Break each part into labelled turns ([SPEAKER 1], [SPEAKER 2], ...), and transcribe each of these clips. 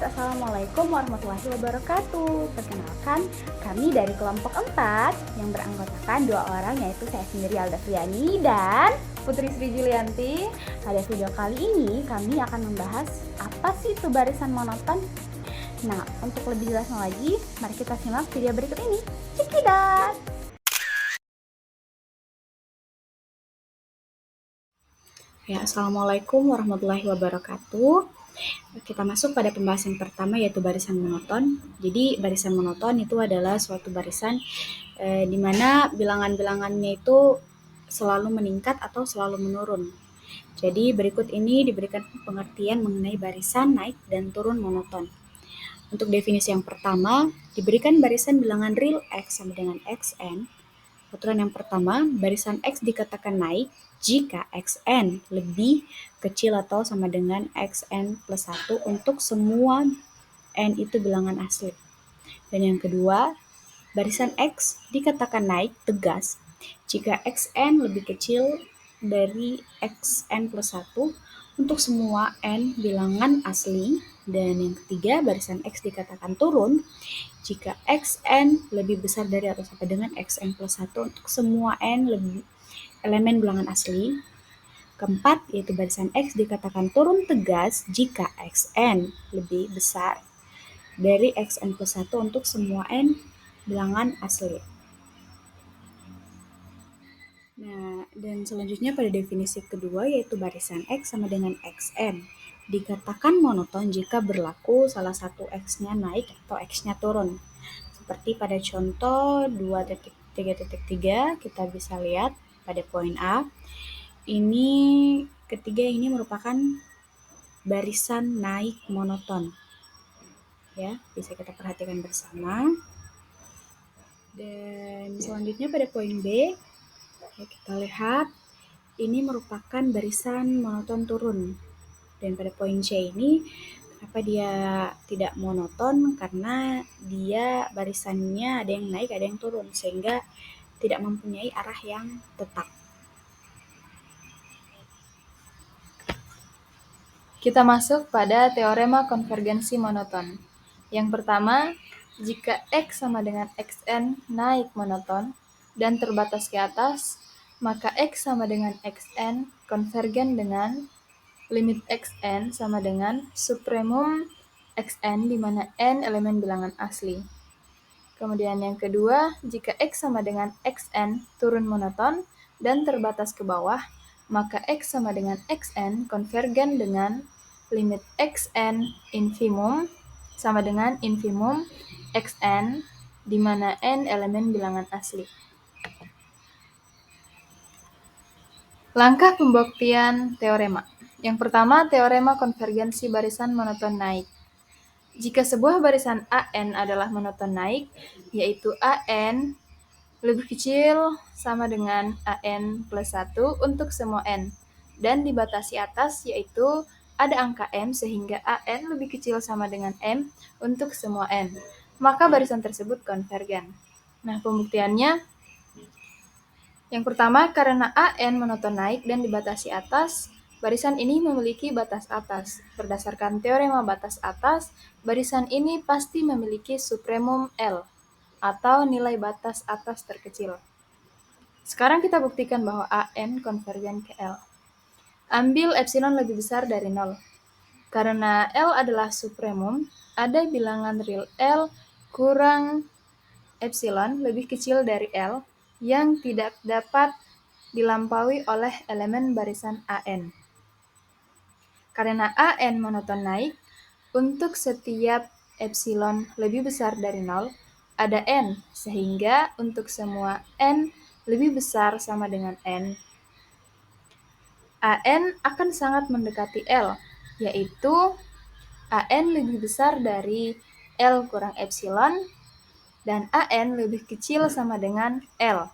[SPEAKER 1] Assalamualaikum warahmatullahi wabarakatuh. Perkenalkan, kami dari kelompok 4 yang beranggotakan 2 orang, yaitu saya sendiri Alda Friani dan
[SPEAKER 2] Putri Sri Julianti.
[SPEAKER 1] pada video kali ini kami akan membahas apa sih itu barisan monoton. Nah, untuk lebih jelasnya lagi, mari kita simak video berikut ini. Cekidat!
[SPEAKER 3] Ya, Assalamualaikum warahmatullahi wabarakatuh. Kita masuk pada pembahasan pertama, yaitu barisan monoton. Jadi barisan monoton itu adalah suatu barisan di mana bilangan-bilangannya itu selalu meningkat atau selalu menurun. Jadi berikut ini diberikan pengertian mengenai barisan naik dan turun monoton. Untuk definisi yang pertama, diberikan barisan bilangan real X sama dengan Xn. Aturan yang pertama, barisan X dikatakan naik jika Xn lebih kecil atau sama dengan Xn plus 1 untuk semua n itu bilangan asli. Dan yang kedua, barisan X dikatakan naik tegas jika Xn lebih kecil dari Xn plus 1 untuk semua n bilangan asli. Dan yang ketiga, barisan X dikatakan turun jika Xn lebih besar dari atau sama dengan Xn plus 1 untuk semua n elemen bilangan asli. Keempat, yaitu barisan X dikatakan turun tegas jika Xn lebih besar dari Xn plus 1 untuk semua n bilangan asli. Nah, dan selanjutnya pada definisi kedua, yaitu barisan X sama dengan Xn dikatakan monoton jika berlaku salah satu X-nya naik atau X-nya turun. Seperti pada contoh 2.3.3 kita bisa lihat pada poin A. Ini ketiga ini merupakan barisan naik monoton. Ya, bisa kita perhatikan bersama. Dan selanjutnya pada poin B, ya, kita lihat ini merupakan barisan monoton turun. Dan pada poin C ini, kenapa dia tidak monoton? Karena dia barisannya ada yang naik, ada yang turun, sehingga tidak mempunyai arah yang tetap.
[SPEAKER 2] Kita masuk pada teorema konvergensi monoton. Yang pertama, jika X sama dengan Xn naik monoton dan terbatas ke atas, maka X sama dengan Xn konvergen dengan limit Xn sama dengan supremum Xn di mana n elemen bilangan asli. Kemudian yang kedua, jika X sama dengan Xn turun monoton dan terbatas ke bawah, maka X sama dengan Xn konvergen dengan limit Xn infimum sama dengan infimum Xn di mana n elemen bilangan asli. Langkah pembuktian teorema. Yang pertama, teorema konvergensi barisan monoton naik. Jika sebuah barisan AN adalah monoton naik, yaitu AN lebih kecil sama dengan AN plus 1 untuk semua N, dan dibatasi atas yaitu ada angka M sehingga AN lebih kecil sama dengan M untuk semua N, maka barisan tersebut konvergen. Nah, pembuktiannya yang pertama, karena AN monoton naik dan dibatasi atas, barisan ini memiliki batas atas. Berdasarkan teorema batas atas, barisan ini pasti memiliki supremum L, atau nilai batas atas terkecil. Sekarang kita buktikan bahwa AN konvergen ke L. Ambil epsilon lebih besar dari 0. Karena L adalah supremum, ada bilangan real L kurang epsilon lebih kecil dari L yang tidak dapat dilampaui oleh elemen barisan AN. Karena AN monoton naik, untuk setiap epsilon lebih besar dari 0, ada N, sehingga untuk semua N lebih besar sama dengan N, AN akan sangat mendekati L, yaitu AN lebih besar dari L kurang epsilon, dan AN lebih kecil sama dengan L.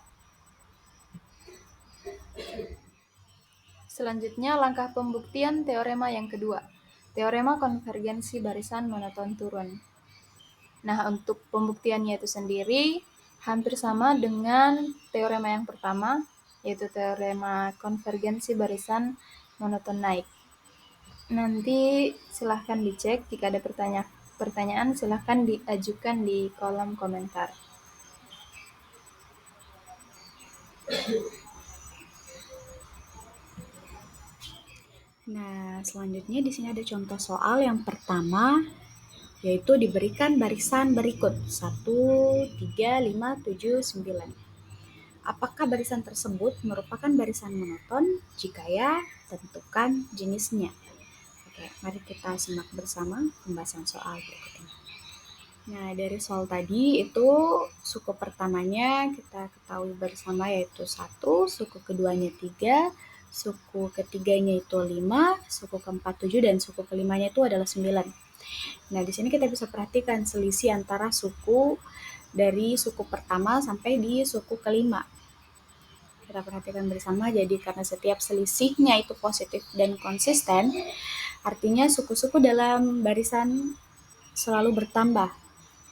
[SPEAKER 2] Selanjutnya, langkah pembuktian teorema yang kedua, teorema konvergensi barisan monoton turun. Nah, untuk pembuktiannya itu sendiri hampir sama dengan teorema yang pertama, yaitu teorema konvergensi barisan monoton naik. Nanti silahkan dicek jika ada pertanyaan pertanyaan silahkan diajukan di kolom komentar.
[SPEAKER 3] Nah, selanjutnya di sini ada contoh soal yang pertama, yaitu diberikan barisan berikut 1, 3, 5, 7, 9. Apakah barisan tersebut merupakan barisan monoton? Jika ya, tentukan jenisnya. Oke, mari kita simak bersama pembahasan soal berikut ini. Nah, dari soal tadi itu suku pertamanya kita ketahui bersama yaitu 1, suku keduanya 3, suku ketiganya itu 5, suku keempat 7, dan suku kelimanya itu adalah 9. Nah, di sini kita bisa perhatikan selisih antara suku dari suku pertama sampai di suku kelima. Kita perhatikan bersama, jadi karena setiap selisihnya itu positif dan konsisten, artinya suku-suku dalam barisan selalu bertambah.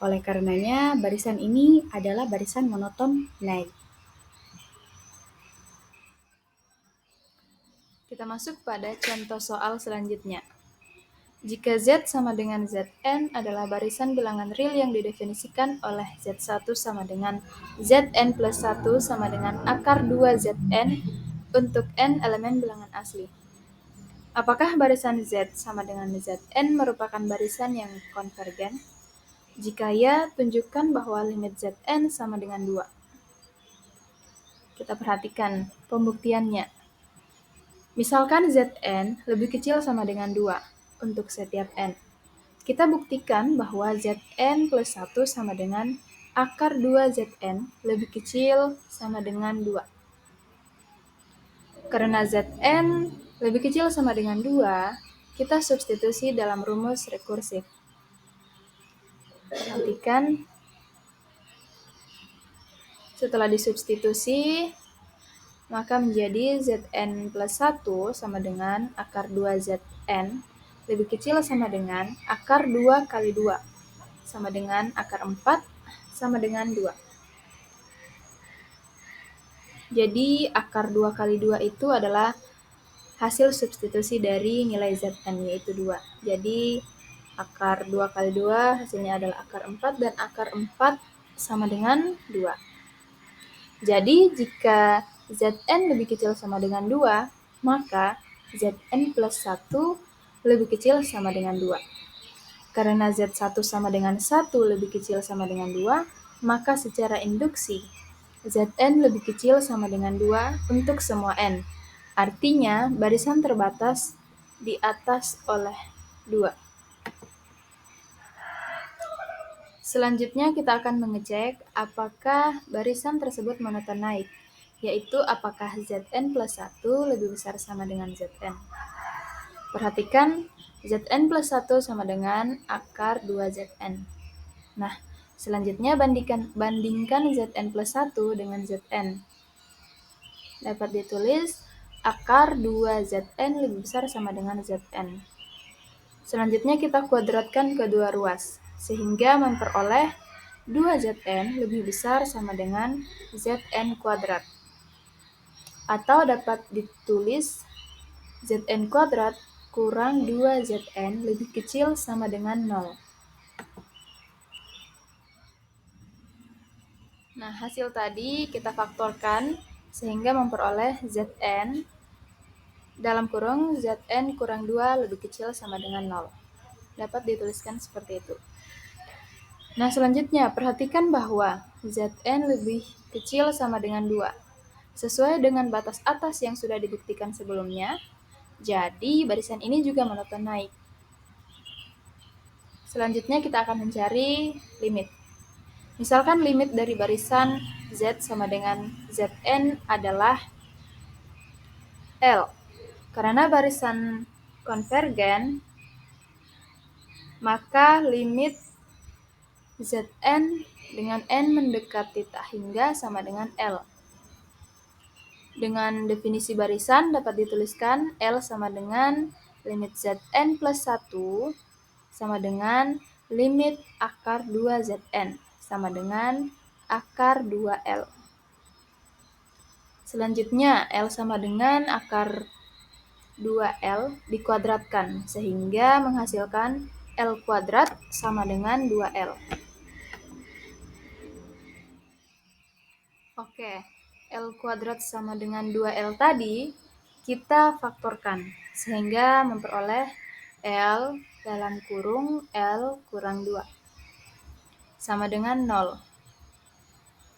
[SPEAKER 3] Oleh karenanya, barisan ini adalah barisan monoton naik.
[SPEAKER 2] Kita masuk pada contoh soal selanjutnya. Jika Z sama dengan Zn adalah barisan bilangan real yang didefinisikan oleh Z1 sama dengan Zn plus 1 sama dengan akar 2 Zn untuk n elemen bilangan asli. Apakah barisan Z sama dengan Zn merupakan barisan yang konvergen? Jika ya, tunjukkan bahwa limit Zn sama dengan 2. Kita perhatikan pembuktiannya. Misalkan Zn lebih kecil sama dengan 2 untuk setiap n. Kita buktikan bahwa Zn plus 1 sama dengan akar 2 Zn lebih kecil sama dengan 2. Karena Zn lebih kecil sama dengan 2, kita substitusi dalam rumus rekursif. Perhatikan, setelah disubstitusi, maka menjadi Zn plus 1 sama dengan akar 2 Zn lebih kecil sama dengan akar 2 kali 2 sama dengan akar 4 sama dengan 2. Jadi akar 2 kali 2 itu adalah hasil substitusi dari nilai Zn, yaitu 2. Jadi akar 2 kali 2 hasilnya adalah akar 4 dan akar 4 sama dengan 2. Jadi jika Zn lebih kecil sama dengan 2, maka Zn plus 1 lebih kecil sama dengan 2. Karena Z1 sama dengan 1 lebih kecil sama dengan 2, maka secara induksi Zn lebih kecil sama dengan 2 untuk semua n. Artinya barisan terbatas di atas oleh 2. Selanjutnya kita akan mengecek apakah barisan tersebut monoton naik, yaitu apakah Zn plus 1 lebih besar sama dengan Zn. Perhatikan, Zn plus 1 sama dengan akar 2 Zn. Nah, selanjutnya bandingkan Zn plus 1 dengan Zn. Dapat ditulis akar 2 Zn lebih besar sama dengan Zn. Selanjutnya kita kuadratkan kedua ruas, sehingga memperoleh 2Zn lebih besar sama dengan Zn kuadrat. Atau dapat ditulis Zn kuadrat kurang 2Zn lebih kecil sama dengan 0. Nah, hasil tadi kita faktorkan sehingga memperoleh Zn dalam kurung Zn kurang 2 lebih kecil sama dengan 0. Dapat dituliskan seperti itu. Nah, selanjutnya perhatikan bahwa Zn lebih kecil sama dengan 2. Sesuai dengan batas atas yang sudah dibuktikan sebelumnya, jadi barisan ini juga monoton naik. Selanjutnya kita akan mencari limit. Misalkan limit dari barisan Z sama dengan Zn adalah L. Karena barisan konvergen, maka limit Zn dengan n mendekati tak hingga sama dengan L. Dengan definisi barisan dapat dituliskan L sama dengan limit Zn plus 1 sama dengan limit akar 2 Zn sama dengan akar 2L. Selanjutnya L sama dengan akar 2L dikuadratkan sehingga menghasilkan L kuadrat sama dengan 2L. Oke, L kuadrat sama dengan 2L tadi kita faktorkan sehingga memperoleh L dalam kurung L kurang 2 sama dengan 0.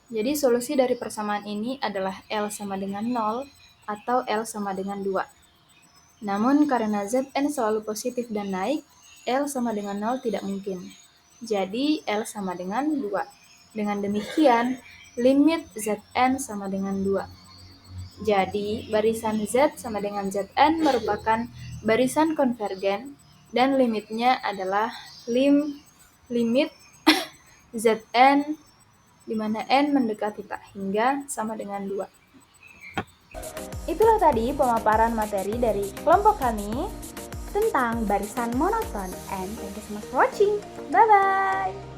[SPEAKER 2] Jadi solusi dari persamaan ini adalah L sama dengan 0 atau L sama dengan 2. Namun karena Zn selalu positif dan naik, L sama dengan 0 tidak mungkin. Jadi L sama dengan 2. Dengan demikian, limit Zn sama dengan 2. Jadi, barisan Z sama dengan Zn merupakan barisan konvergen dan limitnya adalah limit Zn di mana n mendekati tak hingga sama dengan 2.
[SPEAKER 1] Itulah tadi pemaparan materi dari kelompok kami tentang barisan monoton. And thank you so much for watching. Bye-bye!